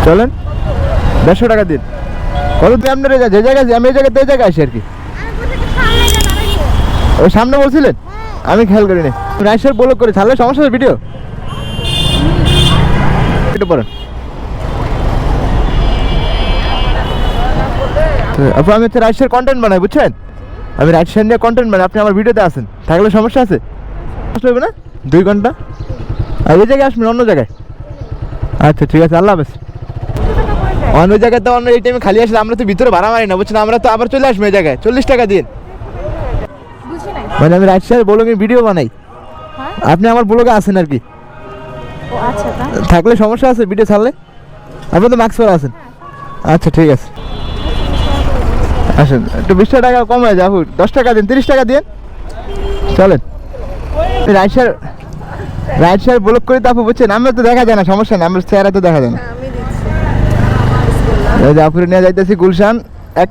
চলেন 150 টাকা দিন। কত দিন আপনার যে জায়গায় আমি এই জায়গাতে এই জায়গায় আসি আর কি। ওই সামনে বলছিলেন, আমি খেয়াল করিনি। রাইসার ব্লক করে ছাড়লে সমস্যা আছে ভিডিও একটু পড়েন। আপু আমি হচ্ছে রাইসার কন্টেন্ট বানাই, বুঝছেন? আমি রাইসার নিয়ে কন্টেন্ট বানাই, আপনি আমার ভিডিওতে আসেন, থাকলে সমস্যা আছে? আসলে হবে না 2 ঘন্টা, আর ওই জায়গায় আসবেন অন্য জায়গায়। আচ্ছা ঠিক আছে, আল্লাহ হাফেজ। অন্য জায়গায় তো অন্য এই টাইমে খালি আসলে আমরা তো ভিতরে ভাড়া মারি না, বুঝছেন? আমরা তো আবার চলে আসবো এই জায়গায়। 40 টাকা দিন। মানে আমি রাইসার ব্লগে ভিডিও বানাই, আপনি আমার ব্লগে আসেন আর কি। থাকলে সমস্যা আছে ভিডিও ছাড়লে? আপনি তো মাস্ক পরে আছেন। আচ্ছা ঠিক আছে, আসেন। একটু 20 টাকা কম হয়ে যাবো, 10 টাকা দিন, 30 টাকা দিন, চলেন। রাইসার ব্লক করে তো আপু, বুঝছেন? আমরা তো দেখা যায় না, সমস্যা নেই, আমার চেহারা তো দেখা যায় না। আপুরে নিয়ে যাইতেছি গুলশান 1